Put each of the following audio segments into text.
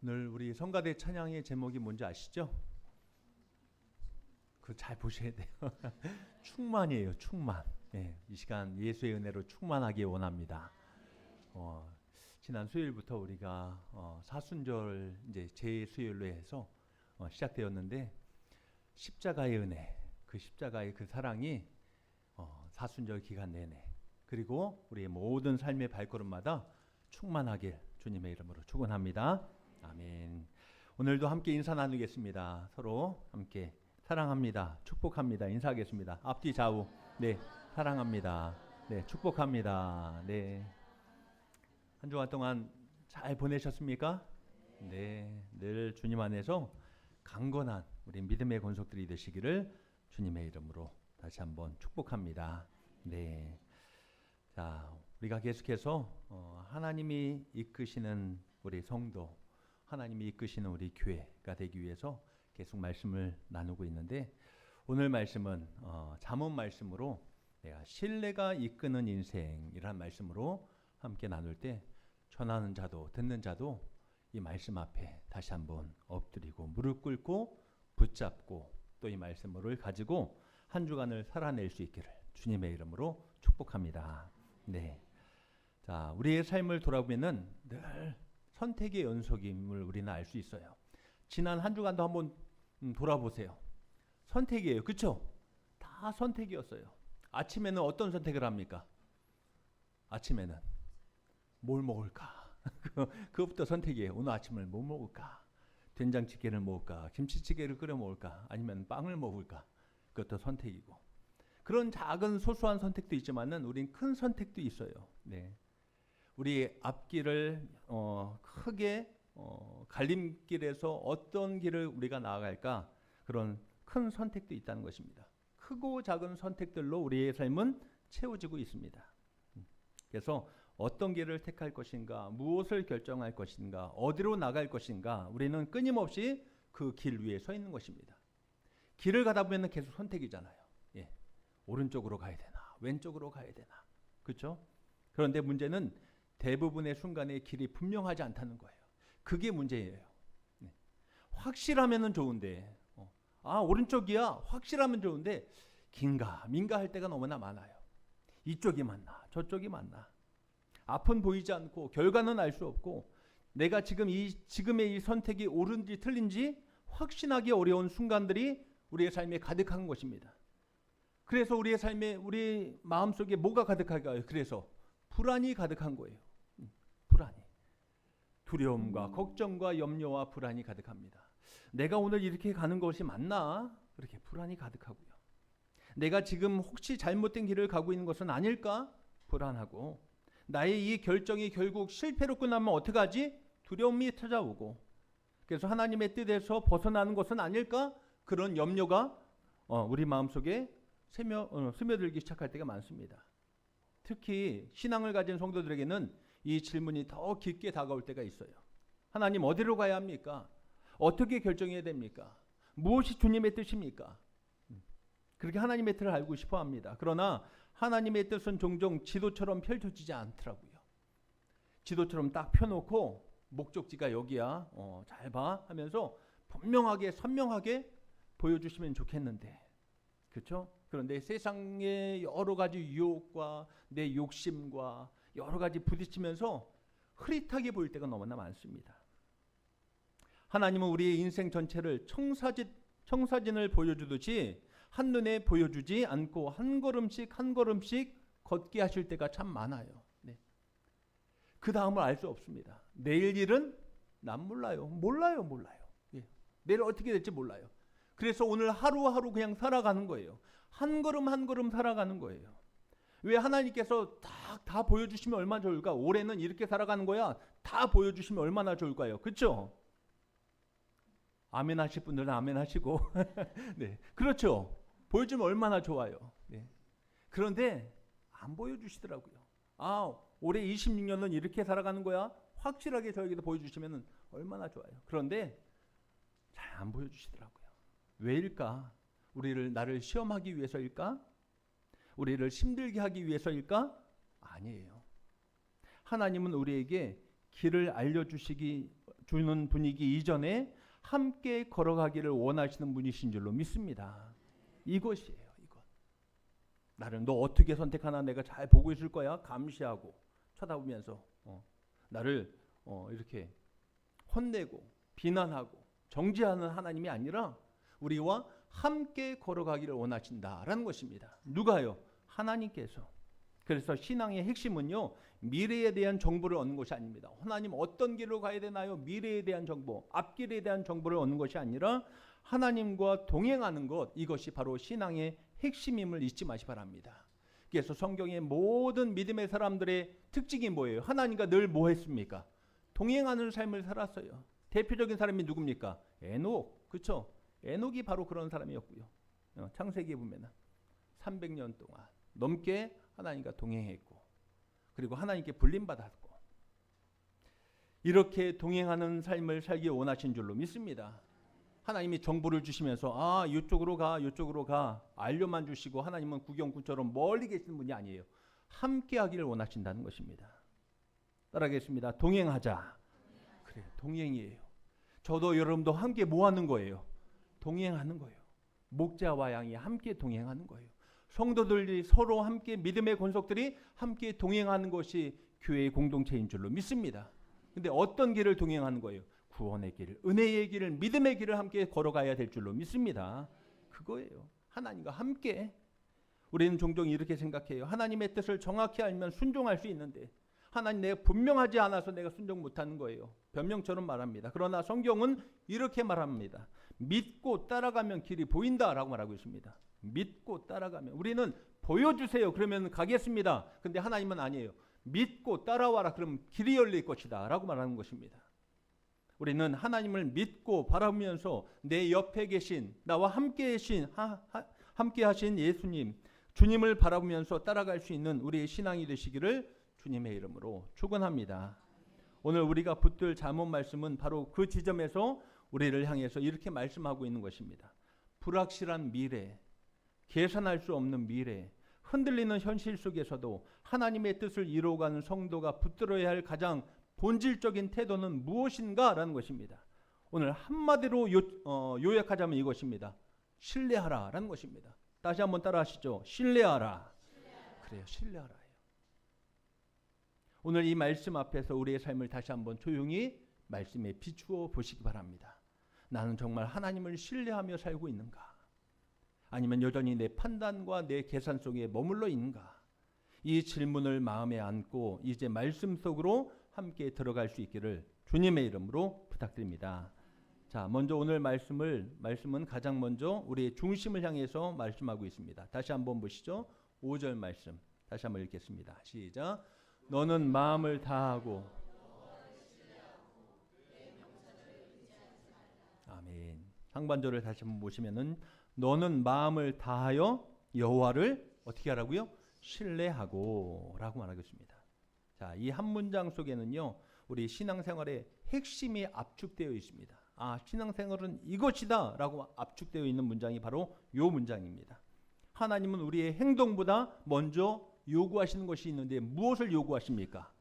오늘 우리 성가대 찬양의 제목이 뭔지 아시죠? 그거 잘 보셔야 돼요. 충만이에요. 충만. 네, 이 시간 예수의 은혜로 충만하기 원합니다. 지난 수요일부터 우리가 사순절 이제 제 수요일로 해서 시작되었는데 십자가의 은혜, 그 십자가의 그 사랑이 사순절 기간 내내 그리고 우리의 모든 삶의 발걸음마다 충만하길 주님의 이름으로 축원합니다. 아멘. 오늘도 함께 인사 나누겠습니다. 서로 함께 사랑합니다. 축복합니다. 인사하겠습니다. 앞뒤 좌우. 네, 사랑합니다. 네, 축복합니다. 네. 한 주간 동안 잘 보내셨습니까? 네, 늘 주님 안에서 강건한 우리 믿음의 권속들이 되시기를 주님의 이름으로 다시 한번 축복합니다. 네. 자, 우리가 계속해서 하나님이 이끄시는 우리 성도, 하나님이 이끄시는 우리 교회가 되기 위해서 계속 말씀을 나누고 있는데 오늘 말씀은 잠언 말씀으로 내가 신뢰가 이끄는 인생이란 말씀으로 함께 나눌 때 전하는 자도 듣는 자도 이 말씀 앞에 다시 한번 엎드리고 무릎 꿇고 붙잡고 또 이 말씀을 가지고 한 주간을 살아낼 수 있기를 주님의 이름으로 축복합니다. 네. 자, 우리의 삶을 돌아보면은 늘 선택의 연속임을 우리는 알 수 있어요. 지난 한 주간도 한번 돌아보세요. 선택이에요. 그렇죠? 다 선택이었어요. 아침에는 어떤 선택을 합니까? 아침에는 뭘 먹을까? 그것부터 선택이에요. 오늘 아침을 뭐 먹을까? 된장찌개를 먹을까? 김치찌개를 끓여 먹을까? 아니면 빵을 먹을까? 그것도 선택이고. 그런 작은 소소한 선택도 있지만은 우린 큰 선택도 있어요. 네. 우리 앞길을 크게 갈림길에서 어떤 길을 우리가 나아갈까? 그런 큰 선택도 있다는 것입니다. 크고 작은 선택들로 우리의 삶은 채워지고 있습니다. 그래서 어떤 길을 택할 것인가, 무엇을 결정할 것인가, 어디로 나갈 것인가, 우리는 끊임없이 그 길 위에 서 있는 것입니다. 길을 가다 보면 계속 선택이잖아요. 예. 오른쪽으로 가야 되나, 왼쪽으로 가야 되나, 그렇죠? 그런데 문제는 대부분의 순간에 길이 분명하지 않다는 거예요. 그게 문제예요. 네. 확실하면은 좋은데, 오른쪽이야, 확실하면 좋은데 긴가 민가 할 때가 너무나 많아요. 이쪽이 맞나, 저쪽이 맞나. 앞은 보이지 않고 결과는 알 수 없고 내가 지금의 이 선택이 옳은지 틀린지 확신하기 어려운 순간들이 우리의 삶에 가득한 것입니다. 그래서 우리의 삶에 우리 마음속에 뭐가 가득할까요? 그래서 불안이 가득한 거예요. 불안이. 두려움과 걱정과 염려와 불안이 가득합니다. 내가 오늘 이렇게 가는 것이 맞나? 그렇게 불안이 가득하고요. 내가 지금 혹시 잘못된 길을 가고 있는 것은 아닐까? 불안하고 나의 이 결정이 결국 실패로 끝나면 어떡하지? 두려움이 찾아오고 그래서 하나님의 뜻에서 벗어나는 것은 아닐까? 그런 염려가 우리 마음속에 스며들기 시작할 때가 많습니다. 특히 신앙을 가진 성도들에게는 이 질문이 더 깊게 다가올 때가 있어요. 하나님 어디로 가야 합니까? 어떻게 결정해야 됩니까? 무엇이 주님의 뜻입니까? 그렇게 하나님의 뜻을 알고 싶어 합니다. 그러나 하나님의 뜻은 종종 지도처럼 펼쳐지지 않더라고요. 지도처럼 딱 펴놓고 목적지가 여기야, 잘 봐 하면서 분명하게 선명하게 보여주시면 좋겠는데, 그렇죠? 그런데 세상의 여러 가지 유혹과 내 욕심과 여러 가지 부딪히면서 흐릿하게 보일 때가 너무나 많습니다. 하나님은 우리의 인생 전체를 청사진을 보여주듯이 한눈에 보여주지 않고 한 걸음씩 한 걸음씩 걷게 하실 때가 참 많아요. 네. 그 다음을 알 수 없습니다. 내일 일은 난 몰라요. 예. 내일 어떻게 될지 몰라요. 그래서 오늘 하루하루 그냥 살아가는 거예요. 한 걸음 한 걸음 살아가는 거예요. 왜 하나님께서 다 보여주시면 얼마나 좋을까? 올해는 이렇게 살아가는 거야. 다 보여주시면 얼마나 좋을까요? 그렇죠? 아멘 하실 분들은 아멘 하시고 네, 그렇죠. 보여주면 얼마나 좋아요. 네. 그런데 안 보여주시더라고요. 올해 26년은 이렇게 살아가는 거야. 확실하게 저에게도 보여주시면 얼마나 좋아요. 그런데 잘 안 보여주시더라고요. 왜일까? 나를 시험하기 위해서일까? 우리를 힘들게 하기 위해서일까? 아니에요. 하나님은 우리에게 길을 알려주시기 주는 분위기 이전에 함께 걸어가기를 원하시는 분이신 줄로 믿습니다. 이것이에요. 이것. 나를 너 어떻게 선택하나 내가 잘 보고 있을 거야. 감시하고 쳐다보면서 나를 이렇게 혼내고 비난하고 정죄하는 하나님이 아니라 우리와 함께 걸어가기를 원하신다라는 것입니다. 누가요? 하나님께서. 그래서 신앙의 핵심은요, 미래에 대한 정보를 얻는 것이 아닙니다. 하나님 어떤 길로 가야 되나요? 미래에 대한 정보, 앞길에 대한 정보를 얻는 것이 아니라 하나님과 동행하는 것, 이것이 바로 신앙의 핵심임을 잊지 마시 바랍니다. 그래서 성경의 모든 믿음의 사람들의 특징이 뭐예요? 하나님과 늘 뭐 했습니까? 동행하는 삶을 살았어요. 대표적인 사람이 누굽니까? 에녹. 그렇죠? 에녹이 바로 그런 사람이었고요. 창세기에 보면 300년 동안 넘게 하나님과 동행했고, 그리고 하나님께 불림받았고, 이렇게 동행하는 삶을 살기 원하신 줄로 믿습니다. 하나님이 정보를 주시면서 이쪽으로 가, 이쪽으로 가 알려만 주시고, 하나님은 구경꾼처럼 멀리 계시는 분이 아니에요. 함께 하기를 원하신다는 것입니다. 따라하겠습니다. 동행하자. 그래요. 동행이에요. 저도 여러분도 함께 뭐 하는 거예요? 동행하는 거예요. 목자와 양이 함께 동행하는 거예요. 성도들이 서로 함께, 믿음의 권속들이 함께 동행하는 것이 교회의 공동체인 줄로 믿습니다. 근데 어떤 길을 동행하는 거예요? 구원의 길, 은혜의 길을, 믿음의 길을 함께 걸어가야 될 줄로 믿습니다. 그거예요. 하나님과 함께. 우리는 종종 이렇게 생각해요. 하나님의 뜻을 정확히 알면 순종할 수 있는데, 하나님 내가 분명하지 않아서 내가 순종 못하는 거예요. 변명처럼 말합니다. 그러나 성경은 이렇게 말합니다. 믿고 따라가면 길이 보인다라고 말하고 있습니다. 믿고 따라가면, 우리는 보여주세요 그러면 가겠습니다. 근데 하나님은 아니에요. 믿고 따라와라 그러면 길이 열릴 것이다 라고 말하는 것입니다. 우리는 하나님을 믿고 바라보면서 내 옆에 계신, 나와 함께 하신 예수님, 주님을 바라보면서 따라갈 수 있는 우리의 신앙이 되시기를 주님의 이름으로 축원합니다. 오늘 우리가 붙들 잠언 말씀은 바로 그 지점에서 우리를 향해서 이렇게 말씀하고 있는 것입니다. 불확실한 미래, 계산할 수 없는 미래, 흔들리는 현실 속에서도 하나님의 뜻을 이루어가는 성도가 붙들어야 할 가장 본질적인 태도는 무엇인가? 라는 것입니다. 오늘 한마디로 요약하자면 이것입니다. 신뢰하라 라는 것입니다. 다시 한번 따라 하시죠. 신뢰하라. 그래요. 신뢰하라. 오늘 이 말씀 앞에서 우리의 삶을 다시 한번 조용히 말씀에 비추어 보시기 바랍니다. 나는 정말 하나님을 신뢰하며 살고 있는가? 아니면 여전히 내 판단과 내 계산 속에 머물러 있는가? 이 질문을 마음에 안고 이제 말씀 속으로 함께 들어갈 수 있기를 주님의 이름으로 부탁드립니다. 자, 먼저 오늘 말씀은 가장 먼저 우리의 중심을 향해서 말씀하고 있습니다. 다시 한번 보시죠. 5절 말씀 다시 한번 읽겠습니다. 시작. 너는 마음을 다하고. 아멘. 상반절을 다시 한번 보시면은 너는 마음을 다하여 여호와를 어떻게 하라고요? 신뢰하고 라고 말하고 있습니다. 자, 이 한 문장 속에는요, 우리 신앙생활의 핵심이 압축되어 있습니다. 신앙생활은 이것이다 라고 압축되어 있는 문장이 바로 이 문장입니다. 하나님은 우리의 행동보다 먼저 요구하시는 것이 있는데 무엇을 요구하십니까?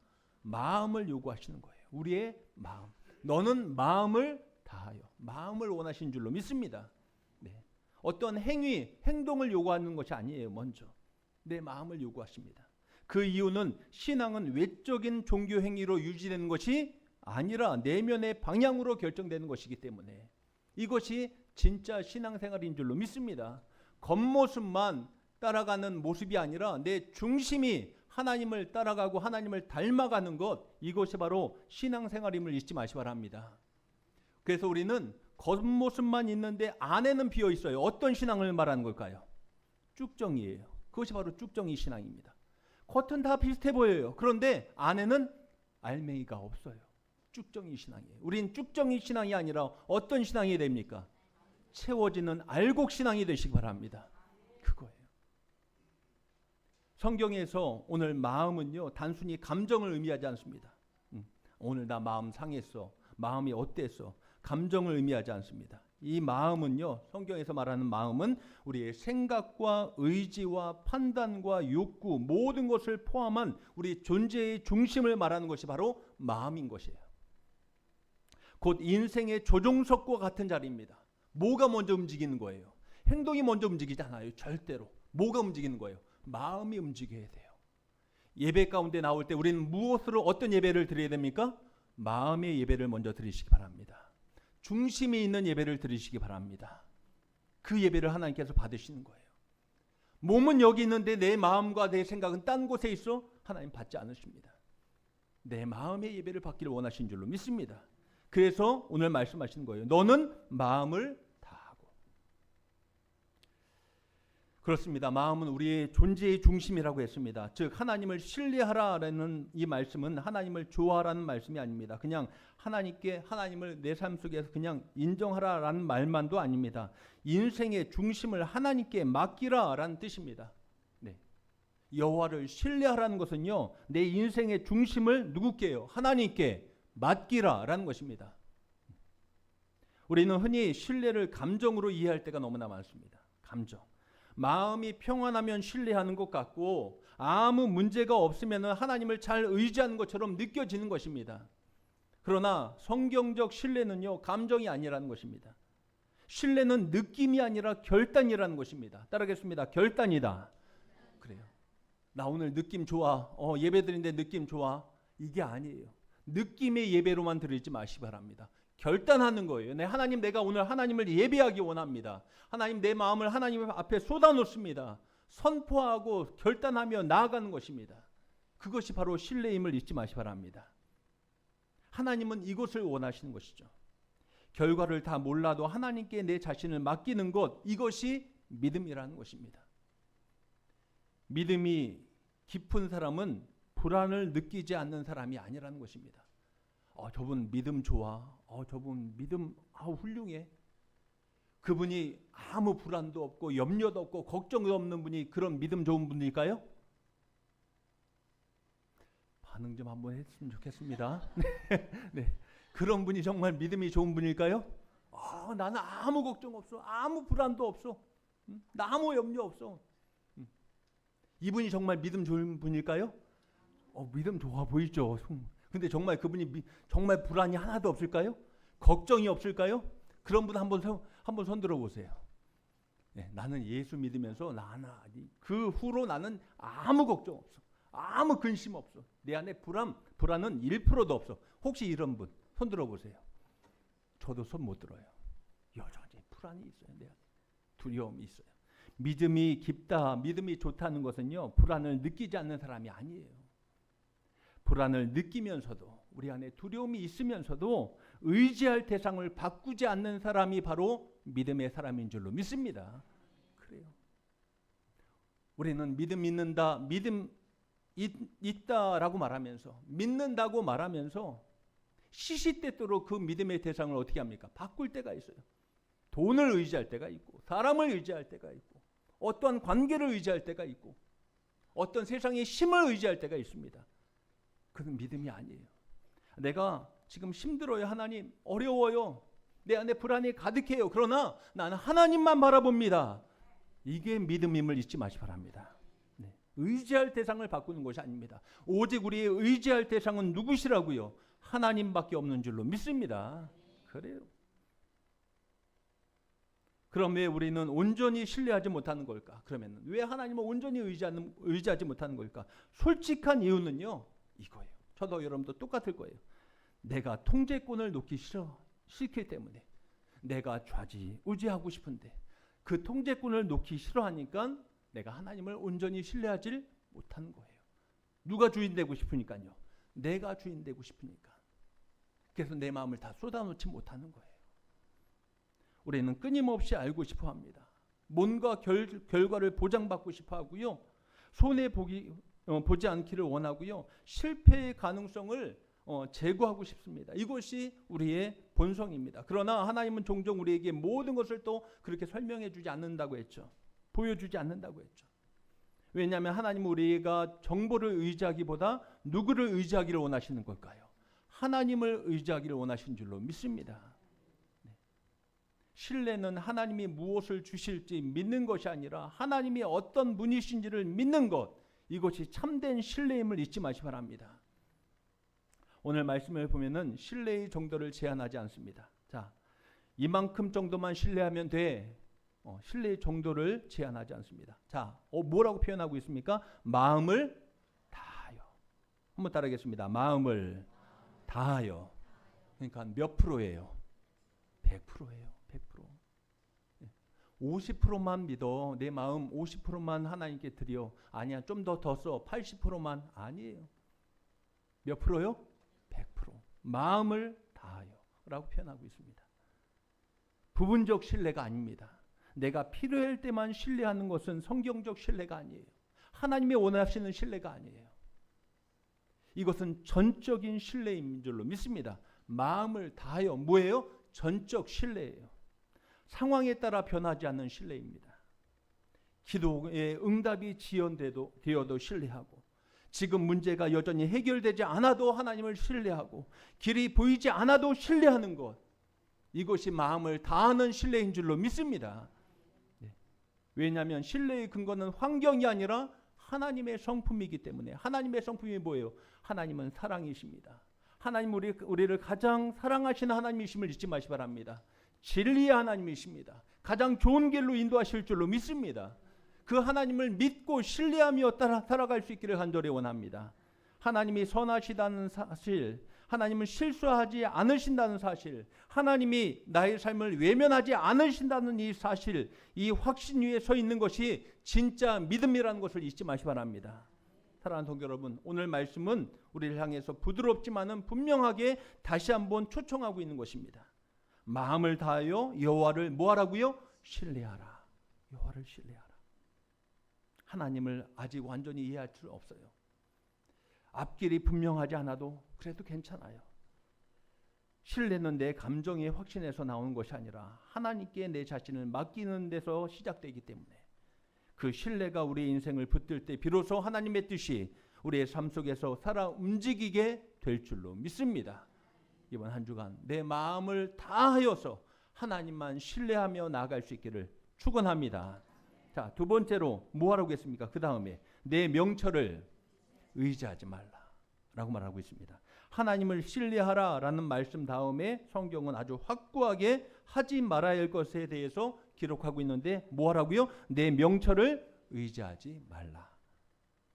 마음을 요구하시는 거예요. 우리의 마음. 너는 마음을 다하여. 마음을 원하신 줄로 믿습니다. 네. 어떤 행동을 요구하는 것이 아니에요. 먼저 내 마음을 요구하십니다. 그 이유는 신앙은 외적인 종교 행위로 유지되는 것이 아니라 내면의 방향으로 결정되는 것이기 때문에 이것이 진짜 신앙생활인 줄로 믿습니다. 겉모습만 따라가는 모습이 아니라 내 중심이 하나님을 따라가고 하나님을 닮아가는 것, 이것이 바로 신앙생활임을 잊지 마시기 바랍니다. 그래서 우리는 겉모습만 있는데 안에는 비어 있어요. 어떤 신앙을 말하는 걸까요? 쭉정이에요. 그것이 바로 쭉정이 신앙입니다. 겉은 다 비슷해 보여요. 그런데 안에는 알맹이가 없어요. 쭉정이 신앙이에요. 우린 쭉정이 신앙이 아니라 어떤 신앙이 됩니까? 채워지는 알곡 신앙이 되시기 바랍니다. 그거예요. 성경에서 오늘 마음은요, 단순히 감정을 의미하지 않습니다. 오늘 나 마음 상했어. 마음이 어땠어? 감정을 의미하지 않습니다. 이 마음은요, 성경에서 말하는 마음은 우리의 생각과 의지와 판단과 욕구, 모든 것을 포함한 우리 존재의 중심을 말하는 것이 바로 마음인 것이에요. 곧 인생의 조종석과 같은 자리입니다. 뭐가 먼저 움직이는 거예요? 행동이 먼저 움직이지 않아요. 절대로. 뭐가 움직이는 거예요? 마음이 움직여야 돼요. 예배 가운데 나올 때 우리는 무엇으로 어떤 예배를 드려야 됩니까? 마음의 예배를 먼저 드리시기 바랍니다. 중심이 있는 예배를 드리시기 바랍니다. 그 예배를 하나님께서 받으시는 거예요. 몸은 여기 있는데 내 마음과 내 생각은 딴 곳에 있어? 하나님 받지 않으십니다. 내 마음의 예배를 받기를 원하신 줄로 믿습니다. 그래서 오늘 말씀하시는 거예요. 너는 마음을 다하고. 그렇습니다. 마음은 우리의 존재의 중심이라고 했습니다. 즉 하나님을 신뢰하라라는 이 말씀은 하나님을 좋아하라는 말씀이 아닙니다. 그냥 하나님을 내 삶 속에서 그냥 인정하라라는 말만도 아닙니다. 인생의 중심을 하나님께 맡기라라는 뜻입니다. 네. 여호와를 신뢰하라는 것은요, 내 인생의 중심을 누구께요? 하나님께 맡기라라는 것입니다. 우리는 흔히 신뢰를 감정으로 이해할 때가 너무나 많습니다. 감정. 마음이 평안하면 신뢰하는 것 같고 아무 문제가 없으면 하나님을 잘 의지하는 것처럼 느껴지는 것입니다. 그러나 성경적 신뢰는요, 감정이 아니라는 것입니다. 신뢰는 느낌이 아니라 결단이라는 것입니다. 따르겠습니다. 결단이다. 그래요. 나 오늘 느낌 좋아. 예배 드리는데 느낌 좋아. 이게 아니에요. 느낌의 예배로만 드리지 마시기 바랍니다. 결단하는 거예요. 하나님, 내가 오늘 하나님을 예배하기 원합니다. 하나님, 내 마음을 하나님 앞에 쏟아놓습니다. 선포하고 결단하며 나아가는 것입니다. 그것이 바로 신뢰임을 잊지 마시기 바랍니다. 하나님은 이것을 원하시는 것이죠. 결과를 다 몰라도 하나님께 내 자신을 맡기는 것, 이것이 믿음이라는 것입니다. 믿음이 깊은 사람은 불안을 느끼지 않는 사람이 아니라는 것입니다. 저분 믿음 좋아. 저분 믿음 훌륭해. 그분이 아무 불안도 없고 염려도 없고 걱정도 없는 분이 그런 믿음 좋은 분일까요? 반응 좀 한번 했으면 좋겠습니다. 네. 그런 분이 정말 믿음이 좋은 분일까요? 나는 아무 걱정 없어. 아무 불안도 없어. 나 아무 염려 없어. 이분이 정말 믿음 좋은 분일까요? 믿음 좋아 보이죠. 근데 정말 그분이 정말 불안이 하나도 없을까요? 걱정이 없을까요? 그런 분 한번 손 들어 보세요. 네, 나는 예수 믿으면서 그 후로 나는 아무 걱정 없어. 아무 근심 없어. 내 안에 불안은 1%도 없어. 혹시 이런 분 손 들어 보세요. 저도 손 못 들어요. 여전히 불안이 있어요. 내 안에 두려움이 있어요. 믿음이 깊다, 믿음이 좋다는 것은요, 불안을 느끼지 않는 사람이 아니에요. 불안을 느끼면서도 우리 안에 두려움이 있으면서도 의지할 대상을 바꾸지 않는 사람이 바로 믿음의 사람인 줄로 믿습니다. 그래요. 우리는 믿음 있는다, 믿음 있다라고 말하면서, 믿는다고 말하면서 시시때때로 그 믿음의 대상을 어떻게 합니까? 바꿀 때가 있어요. 돈을 의지할 때가 있고, 사람을 의지할 때가 있고, 어떠한 관계를 의지할 때가 있고, 어떤 세상의 힘을 의지할 때가 있습니다. 그건 믿음이 아니에요. 내가 지금 힘들어요. 하나님, 어려워요. 내 안에 불안이 가득해요. 그러나 나는 하나님만 바라봅니다. 이게 믿음임을 잊지 마시기 바랍니다. 네. 의지할 대상을 바꾸는 것이 아닙니다. 오직 우리의 의지할 대상은 누구시라고요? 하나님밖에 없는 줄로 믿습니다. 그래요. 그럼 왜 우리는 온전히 신뢰하지 못하는 걸까? 그러면 왜 하나님을 온전히 의지하지 못하는 걸까? 솔직한 이유는요, 이거예요. 저도 여러분도 똑같을 거예요. 내가 통제권을 놓기 싫기 때문에, 내가 좌지우지하고 싶은데 그 통제권을 놓기 싫어하니까 내가 하나님을 온전히 신뢰하지 못하는 거예요. 누가 주인 되고 싶으니까요. 내가 주인 되고 싶으니까. 그래서 내 마음을 다 쏟아놓지 못하는 거예요. 우리는 끊임없이 알고 싶어 합니다. 뭔가 결과를 보장받고 싶어 하고요. 보지 않기를 원하고요. 실패의 가능성을 제거하고 싶습니다. 이것이 우리의 본성입니다. 그러나 하나님은 종종 우리에게 모든 것을 또 그렇게 설명해 주지 않는다고 했죠. 보여주지 않는다고 했죠. 왜냐하면 하나님은 우리가 정보를 의지하기보다 누구를 의지하기를 원하시는 걸까요? 하나님을 의지하기를 원하신 줄로 믿습니다. 신뢰는 하나님이 무엇을 주실지 믿는 것이 아니라 하나님이 어떤 분이신지를 믿는 것, 이것이 참된 신뢰임을 잊지 마시기 바랍니다. 오늘 말씀을 보면은 신뢰의 정도를 제한하지 않습니다. 자, 이만큼 정도만 신뢰하면 돼. 신뢰의 정도를 제한하지 않습니다. 자, 뭐라고 표현하고 있습니까? 마음을 다하여. 한번 따라하겠습니다. 마음을 다하여. 그러니까 몇 프로예요? 100%예요. 100%. 50%만 믿어. 내 마음 50%만 하나님께 드려. 아니야, 좀 더 써. 80%만. 아니에요. 몇 프로요? 100%. 마음을 다하여 라고 표현하고 있습니다. 부분적 신뢰가 아닙니다. 내가 필요할 때만 신뢰하는 것은 성경적 신뢰가 아니에요. 하나님이 원하시는 신뢰가 아니에요. 이것은 전적인 신뢰인 줄로 믿습니다. 마음을 다하여 뭐예요? 전적 신뢰예요. 상황에 따라 변하지 않는 신뢰입니다. 기도의 응답이 지연되어도 신뢰하고, 지금 문제가 여전히 해결되지 않아도 하나님을 신뢰하고, 길이 보이지 않아도 신뢰하는 것, 이것이 마음을 다하는 신뢰인 줄로 믿습니다. 왜냐하면 신뢰의 근거는 환경이 아니라 하나님의 성품이기 때문에. 하나님의 성품이 뭐예요? 하나님은 사랑이십니다. 하나님 우리를 가장 사랑하시는 하나님이심을 잊지 마시기 바랍니다. 진리의 하나님이십니다. 가장 좋은 길로 인도하실 줄로 믿습니다. 그 하나님을 믿고 신뢰하며 살아갈 수 있기를 간절히 원합니다. 하나님이 선하시다는 사실, 하나님은 실수하지 않으신다는 사실, 하나님이 나의 삶을 외면하지 않으신다는 이 사실, 이 확신 위에 서 있는 것이 진짜 믿음이라는 것을 잊지 마시기 바랍니다. 사랑하는 동료 여러분, 오늘 말씀은 우리를 향해서 부드럽지만은 분명하게 다시 한번 초청하고 있는 것입니다. 마음을 다하여 여호와를 뭐하라고요? 신뢰하라. 여호와를 신뢰하라. 하나님을 아직 완전히 이해할 수 없어요. 앞길이 분명하지 않아도 그래도 괜찮아요. 신뢰는 내 감정의 확신에서 나오는 것이 아니라 하나님께 내 자신을 맡기는 데서 시작되기 때문에, 그 신뢰가 우리의 인생을 붙들 때 비로소 하나님의 뜻이 우리의 삶 속에서 살아 움직이게 될 줄로 믿습니다. 이번 한 주간 내 마음을 다하여서 하나님만 신뢰하며 나아갈 수 있기를 축원합니다. 자, 두 번째로 뭐 하라고 했습니까? 그 다음에 내 명철을 의지하지 말라라고 말하고 있습니다. 하나님을 신뢰하라라는 말씀 다음에 성경은 아주 확고하게 하지 말아야 할 것에 대해서 기록하고 있는데 뭐 하라고요? 내 명철을 의지하지 말라.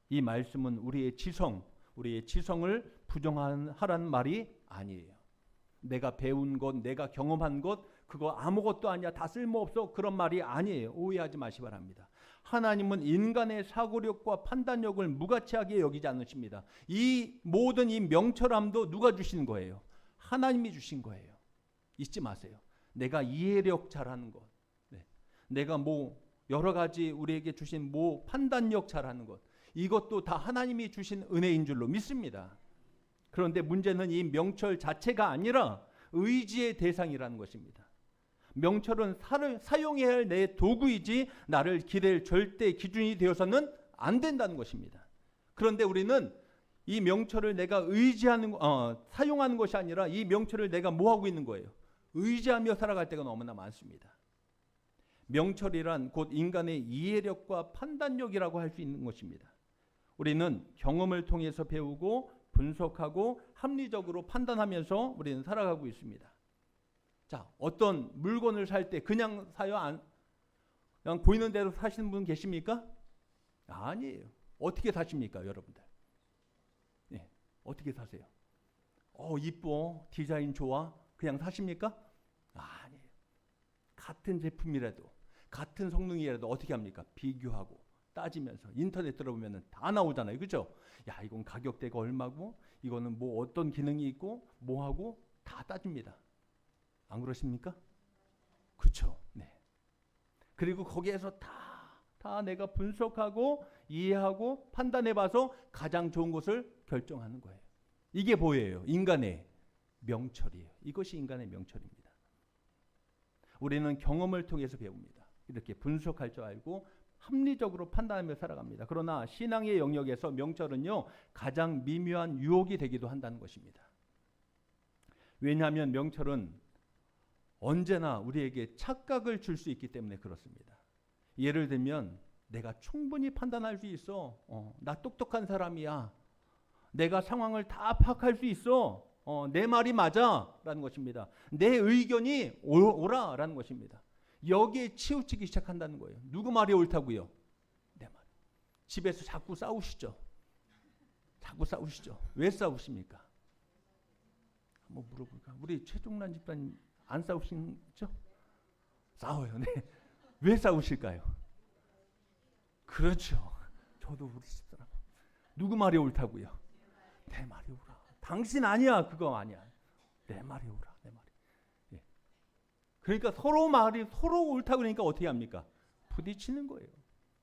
이 말씀은 우리의 지성을 부정하라는 말이 아니에요. 내가 배운 것, 내가 경험한 것, 그거 아무것도 아니야, 다 쓸모없어, 그런 말이 아니에요. 오해하지 마시기 바랍니다. 하나님은 인간의 사고력과 판단력을 무가치하게 여기지 않으십니다. 이 모든 이 명철함도 누가 주신 거예요? 하나님이 주신 거예요. 잊지 마세요. 내가 이해력 잘하는 것, 내가 뭐 여러 가지 우리에게 주신 뭐 판단력 잘하는 것, 이것도 다 하나님이 주신 은혜인 줄로 믿습니다. 그런데 문제는 이 명철 자체가 아니라 의지의 대상이라는 것입니다. 명철은 사용해야 할 내 도구이지 나를 기댈 절대 기준이 되어서는 안 된다는 것입니다. 그런데 우리는 이 명철을 내가 사용하는 것이 아니라 이 명철을 내가 뭐 하고 있는 거예요? 의지하며 살아갈 때가 너무나 많습니다. 명철이란 곧 인간의 이해력과 판단력이라고 할 수 있는 것입니다. 우리는 경험을 통해서 배우고 분석하고 합리적으로 판단하면서 우리는 살아가고 있습니다. 자, 어떤 물건을 살 때 그냥 사요? 그냥 보이는 대로 사시는 분 계십니까? 아니에요. 어떻게 사십니까, 여러분들? 네, 어떻게 사세요? 이뻐, 디자인 좋아, 그냥 사십니까? 아니에요. 같은 제품이라도, 같은 성능이라도 어떻게 합니까? 비교하고 따지면서 인터넷 들어보면 다 나오잖아요, 그렇죠? 야, 이건 가격대가 얼마고, 이거는 뭐 어떤 기능이 있고, 뭐하고 다 따집니다. 안 그러십니까? 그렇죠. 네. 그리고 거기에서 다 내가 분석하고 이해하고 판단해봐서 가장 좋은 것을 결정하는 거예요. 이게 뭐예요? 인간의 명철이에요. 이것이 인간의 명철입니다. 우리는 경험을 통해서 배웁니다. 이렇게 분석할 줄 알고 합리적으로 판단하며 살아갑니다. 그러나 신앙의 영역에서 명철은요, 가장 미묘한 유혹이 되기도 한다는 것입니다. 왜냐하면 명철은 언제나 우리에게 착각을 줄 수 있기 때문에 그렇습니다. 예를 들면 내가 충분히 판단할 수 있어. 나 똑똑한 사람이야. 내가 상황을 다 파악할 수 있어. 내 말이 맞아 라는 것입니다. 내 의견이 옳아 라는 것입니다. 여기에 치우치기 시작한다는 거예요. 누구 말이 옳다고요? 내 말. 집에서 자꾸 싸우시죠. 자꾸 싸우시죠. 왜 싸우십니까? 한번 물어볼까? 우리 최종란 집사님 안 싸우시죠? 싸워요. 네. 왜 싸우실까요? 그렇죠. 저도 우리 집사람. 누구 말이 옳다고요? 내 말이 옳아. 당신 아니야. 그거 아니야. 내 말이 옳아. 내 말이. 예. 그러니까 서로 말이 서로 옳다 그러니까 어떻게 합니까? 부딪히는 거예요.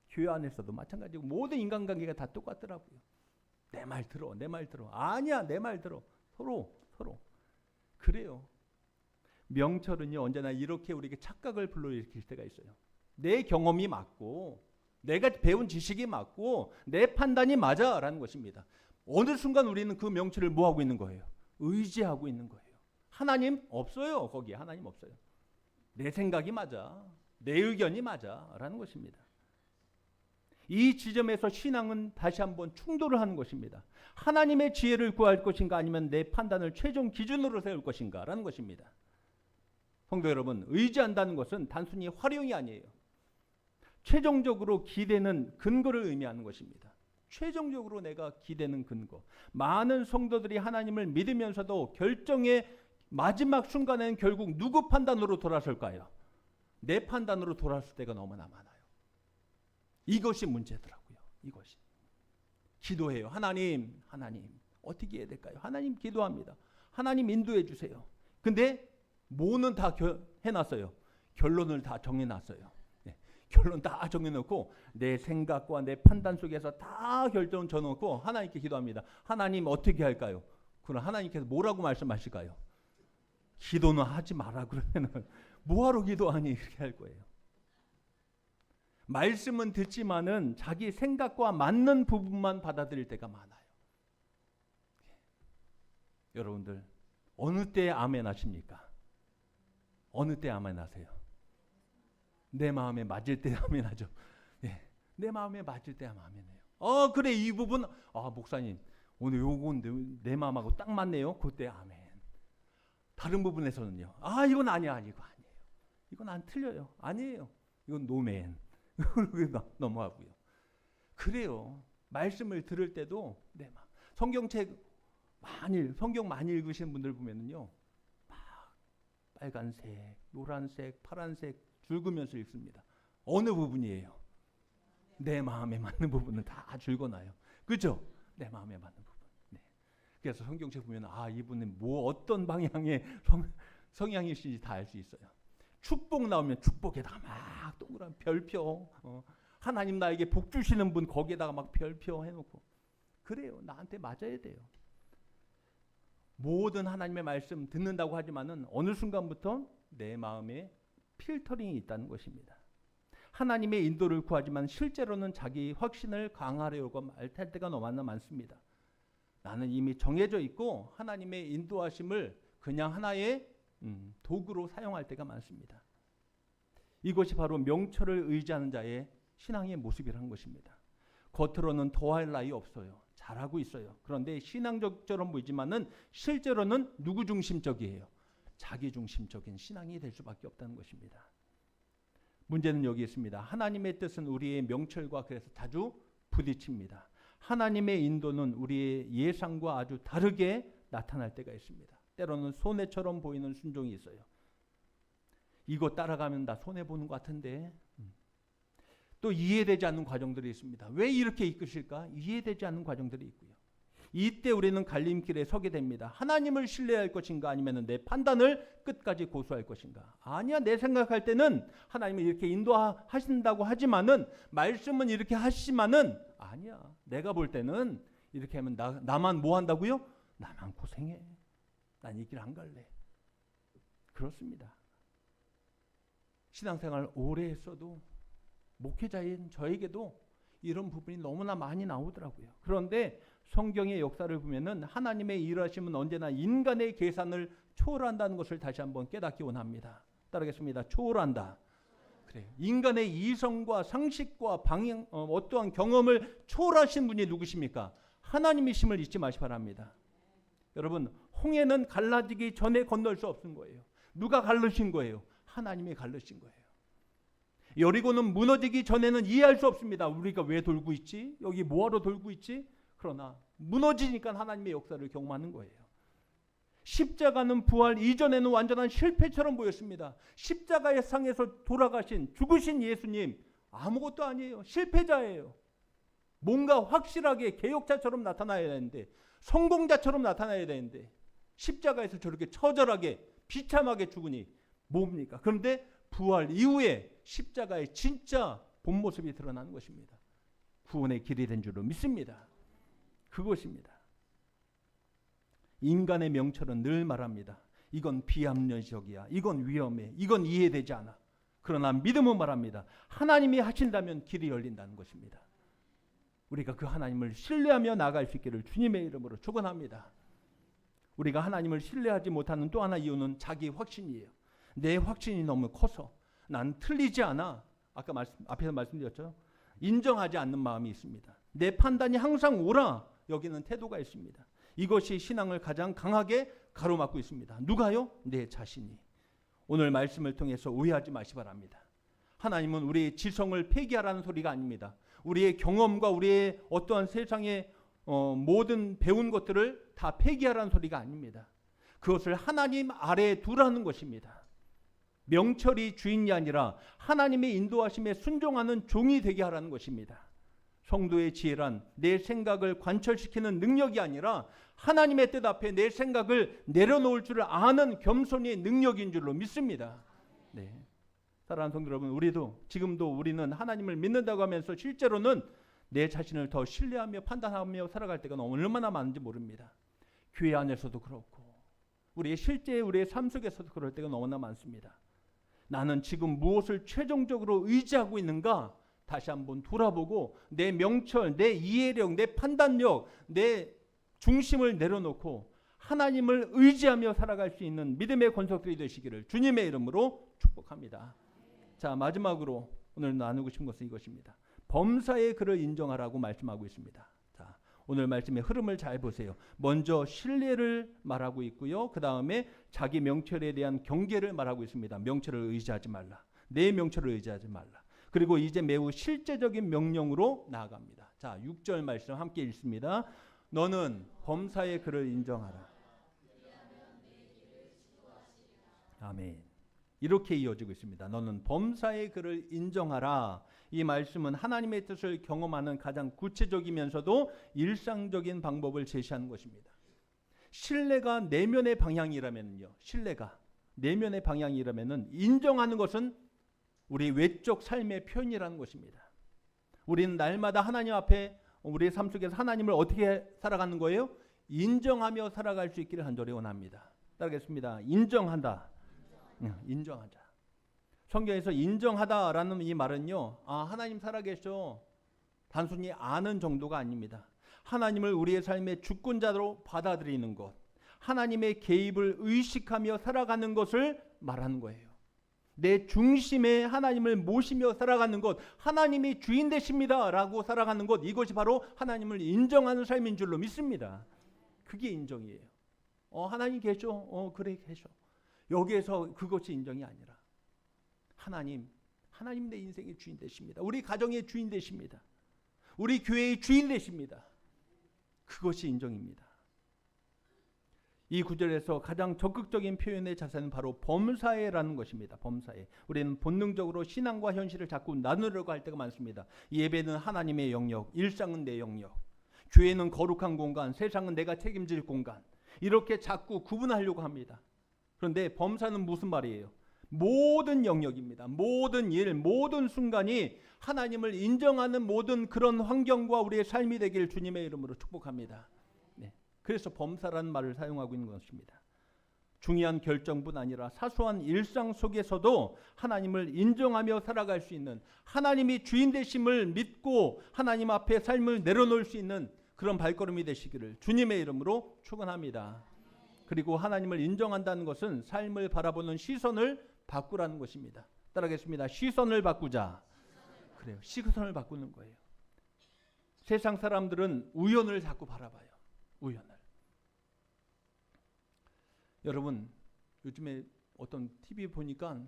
교회 안에서도 마찬가지고 모든 인간관계가 다 똑같더라고요. 내 말 들어. 내 말 들어. 아니야. 내 말 들어. 서로. 그래요. 명철은요. 언제나 이렇게 우리에게 착각을 불러일으킬 때가 있어요. 내 경험이 맞고 내가 배운 지식이 맞고 내 판단이 맞아라는 것입니다. 어느 순간 우리는 그 명철을 뭐 하고 있는 거예요? 의지하고 있는 거예요. 하나님 없어요. 거기에 하나님 없어요. 내 생각이 맞아. 내 의견이 맞아라는 것입니다. 이 지점에서 신앙은 다시 한번 충돌을 하는 것입니다. 하나님의 지혜를 구할 것인가 아니면 내 판단을 최종 기준으로 세울 것인가라는 것입니다. 성도 여러분, 의지한다는 것은 단순히 활용이 아니에요. 최종적으로 기대는 근거를 의미하는 것입니다. 최종적으로 내가 기대는 근거. 많은 성도들이 하나님을 믿으면서도 결정의 마지막 순간에는 결국 누구 판단으로 돌아설까요? 내 판단으로 돌아설 때가 너무나 많아요. 이것이 문제더라고요. 이것이. 기도해요. 하나님 어떻게 해야 될까요? 하나님 기도합니다. 하나님 인도해 주세요. 근데 뭐는 다 해놨어요. 결론을 다 정해놨어요. 네. 결론 다 정해놓고 내 생각과 내 판단 속에서 다 결정 져놓고 하나님께 기도합니다. 하나님 어떻게 할까요? 그럼 하나님께서 뭐라고 말씀하실까요? 기도는 하지 마라 그러면은 뭐하러 기도하니 이렇게 할 거예요. 말씀은 듣지만은 자기 생각과 맞는 부분만 받아들일 때가 많아요. 여러분들 어느 때에 아멘 하십니까? 어느 때 아멘 하세요? 내 마음에 맞을 때 아멘 하죠. 네. 내 마음에 맞을 때 아멘해요. 그래 이 부분 목사님 오늘 요건 내 마음하고 딱 맞네요. 그때 아멘. 다른 부분에서는요. 이건 아니야. 이거 아니에요. 이건 안 틀려요. 아니에요. 이건 노멘. 넘어가고요. 그래요. 말씀을 들을 때도 내 마음. 성경 많이 읽으시는 분들 보면은요. 막 빨간색, 노란색, 파란색 줄그면서 읽습니다. 어느 부분이에요? 내 마음에 맞는 부분은 다 줄거나요. 그렇죠? 내 마음에 맞는 부분. 네. 그래서 성경책 보면 이분은 어떤 방향의 성향이신지 다 알 수 있어요. 축복 나오면 축복에다가 막 동그란 별표, 하나님 나에게 복 주시는 분 거기에다가 막 별표 해놓고 그래요. 나한테 맞아야 돼요. 모든 하나님의 말씀 듣는다고 하지만은 어느 순간부터 내 마음에 필터링이 있다는 것입니다. 하나님의 인도를 구하지만 실제로는 자기 확신을 강화하려고 말탈 때가 너무나 많습니다. 나는 이미 정해져 있고 하나님의 인도하심을 그냥 하나의 도구로 사용할 때가 많습니다. 이것이 바로 명철을 의지하는 자의 신앙의 모습이라는 것입니다. 겉으로는 더할 나위 없어요. 잘하고 있어요. 그런데 신앙적처럼 보이지만은 실제로는 누구 중심적이에요? 자기 중심적인 신앙이 될 수밖에 없다는 것입니다. 문제는 여기 있습니다. 하나님의 뜻은 우리의 명철과 그래서 자주 부딪힙니다. 하나님의 인도는 우리의 예상과 아주 다르게 나타날 때가 있습니다. 때로는 손해처럼 보이는 순종이 있어요. 이거 따라가면 나 손해보는 것 같은데 또 이해되지 않는 과정들이 있습니다. 왜 이렇게 이끄실까? 이해되지 않는 과정들이 있고요. 이때 우리는 갈림길에 서게 됩니다. 하나님을 신뢰할 것인가 아니면 내 판단을 끝까지 고수할 것인가. 아니야, 내 생각할 때는 하나님이 이렇게 인도하신다고 하지만은 말씀은 이렇게 하시지만은 아니야. 내가 볼 때는 이렇게 하면 나만 뭐 한다고요? 나만 고생해. 난 이 길 안 갈래. 그렇습니다. 신앙생활 오래 했어도 목회자인 저에게도 이런 부분이 너무나 많이 나오더라고요. 그런데 성경의 역사를 보면은 하나님의 일하심은 언제나 인간의 계산을 초월한다는 것을 다시 한번 깨닫기 원합니다. 따르겠습니다. 초월한다. 그래요. 인간의 이성과 상식과 방향, 어떠한 경험을 초월하신 분이 누구십니까? 하나님이심을 잊지 마시 바랍니다. 여러분, 홍해는 갈라지기 전에 건널 수 없는 거예요. 누가 갈르신 거예요? 하나님이 갈르신 거예요. 여리고는 무너지기 전에는 이해할 수 없습니다. 우리가 왜 돌고 있지? 여기 뭐하러 돌고 있지? 그러나 무너지니까 하나님의 역사를 경험하는 거예요. 십자가는 부활 이전에는 완전한 실패처럼 보였습니다. 십자가의 상에서 돌아가신 죽으신 예수님 아무것도 아니에요. 실패자예요. 뭔가 확실하게 개혁자처럼 나타나야 되는데, 성공자처럼 나타나야 되는데, 십자가에서 저렇게 처절하게 비참하게 죽으니 뭡니까? 그런데 부활 이후에 십자가의 진짜 본 모습이 드러나는 것입니다. 구원의 길이 된 줄로 믿습니다. 그것입니다. 인간의 명철은 늘 말합니다. 이건 비합리적이야. 이건 위험해. 이건 이해되지 않아. 그러나 믿음은 말합니다. 하나님이 하신다면 길이 열린다는 것입니다. 우리가 그 하나님을 신뢰하며 나아갈 수 있기를 주님의 이름으로 축원합니다. 우리가 하나님을 신뢰하지 못하는 또 하나 이유는 자기 확신이에요. 내 확신이 너무 커서 난 틀리지 않아. 아까 앞에서 말씀드렸죠. 인정하지 않는 마음이 있습니다. 내 판단이 항상 옳아 여기는 태도가 있습니다. 이것이 신앙을 가장 강하게 가로막고 있습니다. 누가요? 내 자신이. 오늘 말씀을 통해서 오해하지 마시 바랍니다. 하나님은 우리의 지성을 폐기하라는 소리가 아닙니다. 우리의 경험과 우리의 어떠한 세상의 모든 배운 것들을 다 폐기하라는 소리가 아닙니다. 그것을 하나님 아래에 두라는 것입니다. 명철이 주인이 아니라 하나님의 인도하심에 순종하는 종이 되게 하라는 것입니다. 성도의 지혜란 내 생각을 관철시키는 능력이 아니라 하나님의 뜻 앞에 내 생각을 내려놓을 줄을 아는 겸손의 능력인 줄로 믿습니다. 네. 사랑하는 성도 여러분, 우리도 지금도 우리는 하나님을 믿는다고 하면서 실제로는 내 자신을 더 신뢰하며 판단하며 살아갈 때가 얼마나 많은지 모릅니다. 교회 안에서도 그렇고 우리의 우리의 삶 속에서도 그럴 때가 너무나 많습니다. 나는 지금 무엇을 최종적으로 의지하고 있는가? 다시 한번 돌아보고 내 명철, 내 이해력, 내 판단력, 내 중심을 내려놓고 하나님을 의지하며 살아갈 수 있는 믿음의 권속들이 되시기를 주님의 이름으로 축복합니다. 자, 마지막으로 오늘 나누고 싶은 것은 이것입니다. 범사의 그를 인정하라고 말씀하고 있습니다. 자, 오늘 말씀의 흐름을 잘 보세요. 먼저 신뢰를 말하고 있고요. 그 다음에 자기 명철에 대한 경계를 말하고 있습니다. 명철을 의지하지 말라. 내 명철을 의지하지 말라. 그리고 이제 매우 실제적인 명령으로 나아갑니다. 자, 6절 말씀 함께 읽습니다. 너는 범사의 그를 인정하라. 아멘. 이렇게 이어지고 있습니다. 너는 범사의 그를 인정하라. 이 말씀은 하나님의 뜻을 경험하는 가장 구체적이면서도 일상적인 방법을 제시하는 것입니다. 신뢰가 내면의 방향이라면요. 신뢰가 내면의 방향이라면은 인정하는 것은 우리 외적 삶의 표현이라는 것입니다. 우리는 날마다 하나님 앞에 우리의 삶 속에서 하나님을 어떻게 살아가는 거예요? 인정하며 살아갈 수 있기를 간절히 원합니다. 따르겠습니다. 인정한다. 인정하자. 성경에서 인정하다라는 이 말은요, 하나님 살아계셔 단순히 아는 정도가 아닙니다. 하나님을 우리의 삶의 주권자로 받아들이는 것, 하나님의 개입을 의식하며 살아가는 것을 말하는 거예요. 내 중심에 하나님을 모시며 살아가는 것, 하나님이 주인 되십니다 라고 살아가는 것, 이것이 바로 하나님을 인정하는 삶인 줄로 믿습니다. 그게 인정이에요. 하나님 계셔? 그래 계셔. 여기에서 그것이 인정이 아니라 하나님 내 인생의 주인 되십니다. 우리 가정의 주인 되십니다. 우리 교회의 주인 되십니다. 그것이 인정입니다. 이 구절에서 가장 적극적인 표현의 자세는 바로 범사에라는 것입니다. 범사에. 우리는 본능적으로 신앙과 현실을 자꾸 나누려고 할 때가 많습니다. 예배는 하나님의 영역, 일상은 내 영역, 교회는 거룩한 공간, 세상은 내가 책임질 공간, 이렇게 자꾸 구분하려고 합니다. 그런데 범사는 무슨 말이에요? 모든 영역입니다. 모든 일, 모든 순간이 하나님을 인정하는 모든 그런 환경과 우리의 삶이 되길 주님의 이름으로 축복합니다. 네. 그래서 범사라는 말을 사용하고 있는 것입니다. 중요한 결정뿐 아니라 사소한 일상 속에서도 하나님을 인정하며 살아갈 수 있는, 하나님이 주인 되심을 믿고 하나님 앞에 삶을 내려놓을 수 있는 그런 발걸음이 되시기를 주님의 이름으로 축원합니다. 그리고 하나님을 인정한다는 것은 삶을 바라보는 시선을 바꾸라는 것입니다. 따라하겠습니다. 시선을 바꾸자. 그래요. 시선을 바꾸는 거예요. 세상 사람들은 우연을 자꾸 바라봐요. 우연을. 여러분, 요즘에 어떤 TV 보니까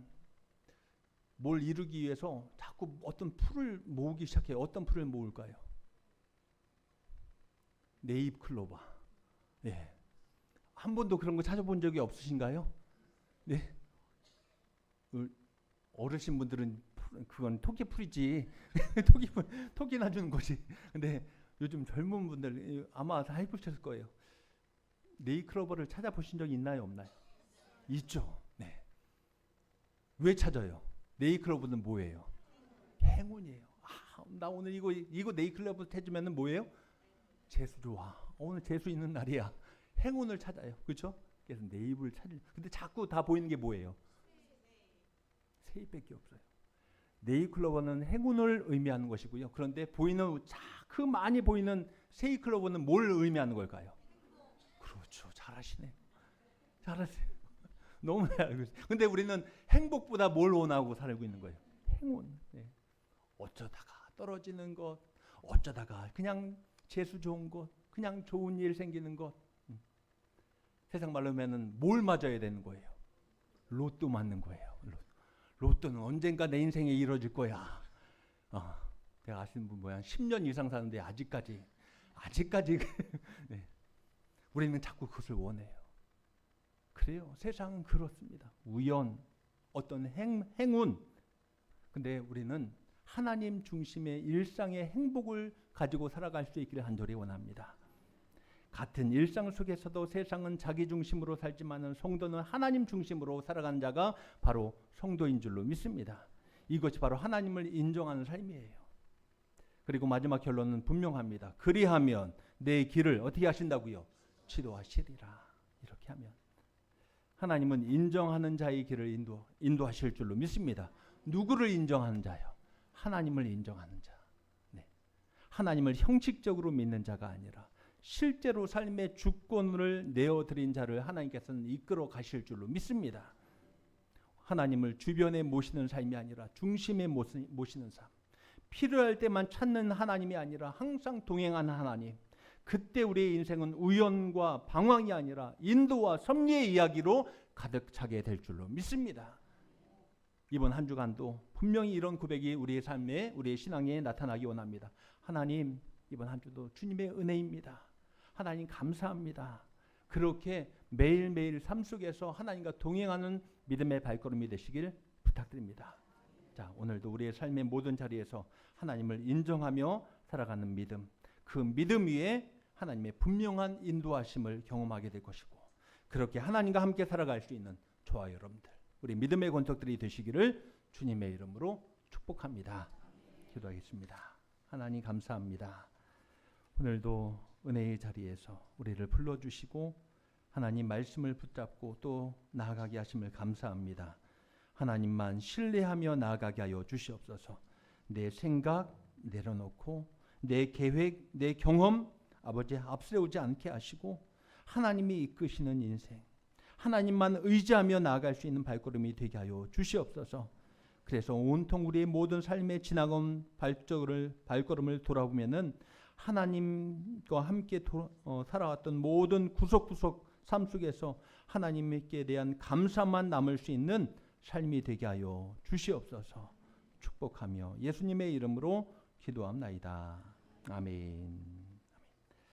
뭘 이루기 위해서 자꾸 어떤 풀을 모으기 시작해요. 어떤 풀을 모을까요? 네잎클로버. 네. 한 번도 그런 거 찾아본 적이 없으신가요? 네. 어르신분들은 그건 토끼풀이지. 토끼나 주는 거지. 근데 요즘 젊은 분들 아마 다 해보셨을 거예요. 네잎클로버를 찾아보신 적이 있나요, 없나요? 있죠. 네. 왜 찾아요? 네잎클로버는 뭐예요? 행운이에요. 나 오늘 이거 네잎클로버 해주면은 뭐예요? 재수 좋아. 오늘 재수 있는 날이야. 행운을 찾아요. 그렇죠? 그래서 네잎을 찾을. 근데 자꾸 다 보이는 게 뭐예요? 세잎밖에 없어요. 네잎클로버는 행운을 의미하는 것이고요. 그런데 그 많이 보이는 세잎클로버는 뭘 의미하는 걸까요? 그렇죠. 잘하시네. 잘하세요. 너무 잘 알고 있어요. 근데 우리는 행복보다 뭘 원하고 살고 있는 거예요? 행운. 네. 어쩌다가 떨어지는 것, 어쩌다가 그냥 재수 좋은 것, 그냥 좋은 일 생기는 것. 세상 말로 하면은 뭘 맞아야 되는 거예요? 로또 맞는 거예요. 로또는 언젠가 내 인생에 이루어질 거야. 내가 아시는 분 뭐야? 10년 이상 사는데 아직까지 네. 우리는 자꾸 그것을 원해요. 그래요. 세상은 그렇습니다. 우연, 어떤 행운. 근데 우리는 하나님 중심의 일상의 행복을 가지고 살아갈 수 있기를 간절히 원합니다. 같은 일상 속에서도 세상은 자기 중심으로 살지만은 성도는 하나님 중심으로 살아가는 자가 바로 성도인 줄로 믿습니다. 이것이 바로 하나님을 인정하는 삶이에요. 그리고 마지막 결론은 분명합니다. 그리하면 내 길을 어떻게 하신다고요? 지도하시리라. 이렇게 하면 하나님은 인정하는 자의 길을 인도하실 줄로 믿습니다. 누구를 인정하는 자요? 하나님을 인정하는 자. 네. 하나님을 형식적으로 믿는 자가 아니라 실제로 삶의 주권을 내어드린 자를 하나님께서는 이끌어 가실 줄로 믿습니다. 하나님을 주변에 모시는 삶이 아니라 중심에 모시는 삶. 필요할 때만 찾는 하나님이 아니라 항상 동행하는 하나님. 그때 우리의 인생은 우연과 방황이 아니라 인도와 섭리의 이야기로 가득 차게 될 줄로 믿습니다. 이번 한 주간도 분명히 이런 고백이 우리의 삶에, 우리의 신앙에 나타나기 원합니다. 하나님, 이번 한 주도 주님의 은혜입니다. 하나님 감사합니다. 그렇게 매일매일 삶 속에서 하나님과 동행하는 믿음의 발걸음이 되시길 부탁드립니다. 자, 오늘도 우리의 삶의 모든 자리에서 하나님을 인정하며 살아가는 믿음, 그 믿음 위에 하나님의 분명한 인도하심을 경험하게 될 것이고, 그렇게 하나님과 함께 살아갈 수 있는 저와 여러분들, 우리 믿음의 권속들이 되시기를 주님의 이름으로 축복합니다. 기도하겠습니다. 하나님 감사합니다. 오늘도 은혜의 자리에서 우리를 불러주시고 하나님 말씀을 붙잡고 또 나아가게 하심을 감사합니다. 하나님만 신뢰하며 나아가게 하여 주시옵소서. 내 생각 내려놓고 내 계획, 내 경험 아버지 앞세우지 않게 하시고 하나님이 이끄시는 인생, 하나님만 의지하며 나아갈 수 있는 발걸음이 되게 하여 주시옵소서. 그래서 온통 우리의 모든 삶에 지나간 발걸음을 돌아보면은 하나님과 함께 살아왔던 모든 구석구석 삶 속에서 하나님께 대한 감사만 남을 수 있는 삶이 되게 하여 주시옵소서. 축복하며 예수님의 이름으로 기도합나이다. 아멘.